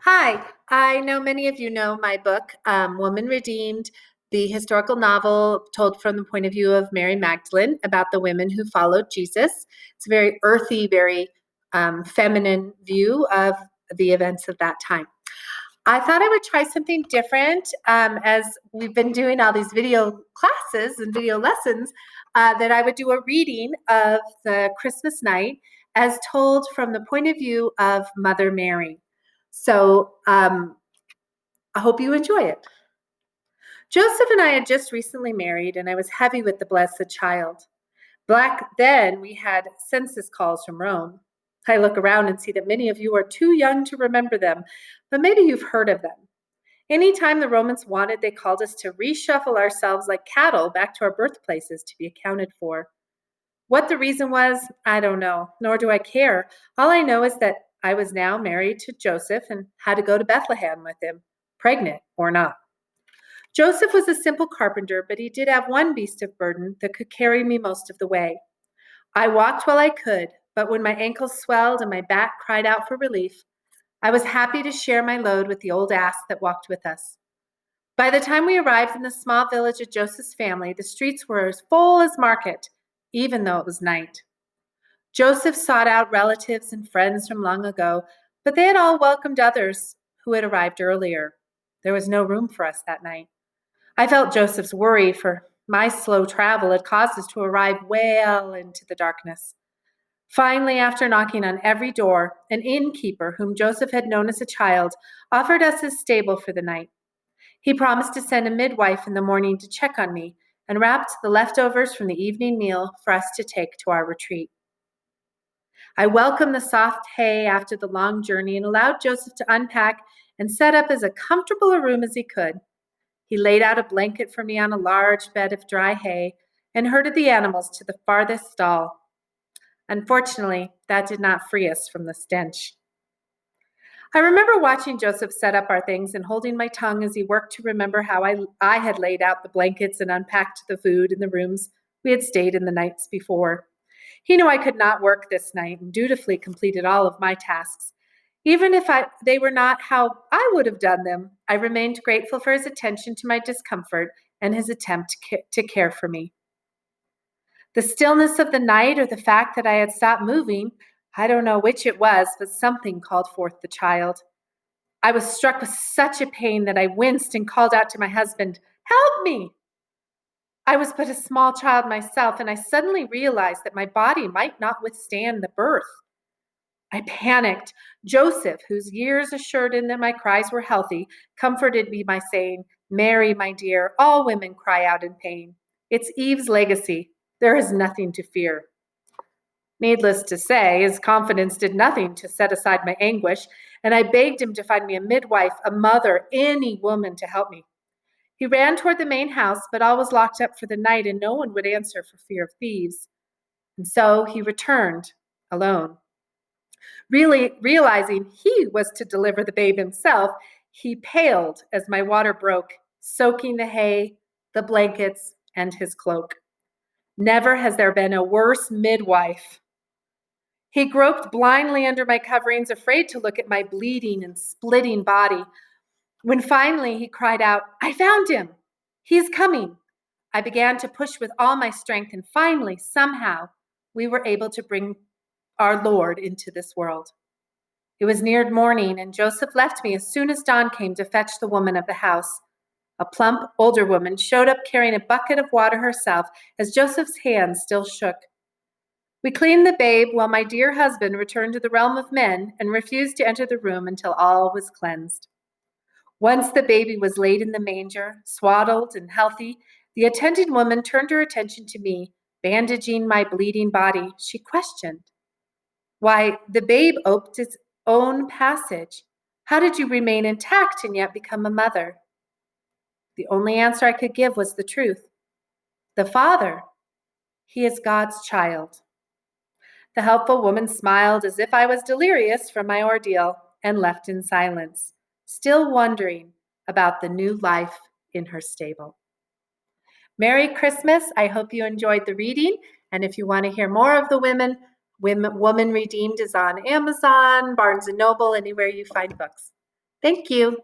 Hi, I know many of you know my book, Woman Redeemed, the historical novel told from the point of view of Mary Magdalene about the women who followed Jesus. It's a very earthy, very feminine view of the events of that time. I thought I would try something different as we've been doing all these video classes and video lessons, that I would do a reading of the Christmas night as told from the point of view of Mother Mary. So I hope you enjoy it. Joseph and I had just recently married, and I was heavy with the blessed child. Back then, we had census calls from Rome. I look around and see that many of you are too young to remember them, but maybe you've heard of them. Anytime the Romans wanted, they called us to reshuffle ourselves like cattle back to our birthplaces to be accounted for. What the reason was, I don't know, nor do I care. All I know is that I was now married to Joseph and had to go to Bethlehem with him, pregnant or not. Joseph was a simple carpenter, but he did have one beast of burden that could carry me most of the way. I walked while I could, but when my ankles swelled and my back cried out for relief, I was happy to share my load with the old ass that walked with us. By the time we arrived in the small village of Joseph's family, the streets were as full as market, even though it was night. Joseph sought out relatives and friends from long ago, but they had all welcomed others who had arrived earlier. There was no room for us that night. I felt Joseph's worry, for my slow travel had caused us to arrive well into the darkness. Finally, after knocking on every door, an innkeeper whom Joseph had known as a child offered us his stable for the night. He promised to send a midwife in the morning to check on me and wrapped the leftovers from the evening meal for us to take to our retreat. I welcomed the soft hay after the long journey and allowed Joseph to unpack and set up as comfortable a room as he could. He laid out a blanket for me on a large bed of dry hay and herded the animals to the farthest stall. Unfortunately, that did not free us from the stench. I remember watching Joseph set up our things and holding my tongue as he worked to remember how I had laid out the blankets and unpacked the food in the rooms we had stayed in the nights before. He knew I could not work this night and dutifully completed all of my tasks. Even if they were not how I would have done them, I remained grateful for his attention to my discomfort and his attempt to care for me. The stillness of the night or the fact that I had stopped moving, I don't know which it was, but something called forth the child. I was struck with such a pain that I winced and called out to my husband, "Help me!" I was but a small child myself, and I suddenly realized that my body might not withstand the birth. I panicked. Joseph, whose years assured him that my cries were healthy, comforted me by saying, "Mary, my dear, all women cry out in pain. It's Eve's legacy. There is nothing to fear." Needless to say, his confidence did nothing to set aside my anguish, and I begged him to find me a midwife, a mother, any woman to help me. He ran toward the main house, but all was locked up for the night, and no one would answer for fear of thieves. And so he returned alone. Really realizing he was to deliver the babe himself, he paled as my water broke, soaking the hay, the blankets, and his cloak. Never has there been a worse midwife. He groped blindly under my coverings, afraid to look at my bleeding and splitting body. When finally he cried out, "I found him! He is coming!" I began to push with all my strength, and finally, somehow, we were able to bring our Lord into this world. It was near morning, and Joseph left me as soon as dawn came to fetch the woman of the house. A plump, older woman showed up carrying a bucket of water herself, as Joseph's hand still shook. We cleaned the babe while my dear husband returned to the realm of men and refused to enter the room until all was cleansed. Once the baby was laid in the manger, swaddled and healthy, the attending woman turned her attention to me, bandaging my bleeding body. She questioned, "Why, the babe oped its own passage. How did you remain intact and yet become a mother?" The only answer I could give was the truth. The Father, he is God's child. The helpful woman smiled as if I was delirious from my ordeal and left in silence, still wondering about the new life in her stable. Merry Christmas. I hope you enjoyed the reading. And if you want to hear more of the Woman Redeemed is on Amazon, Barnes & Noble, anywhere you find books. Thank you.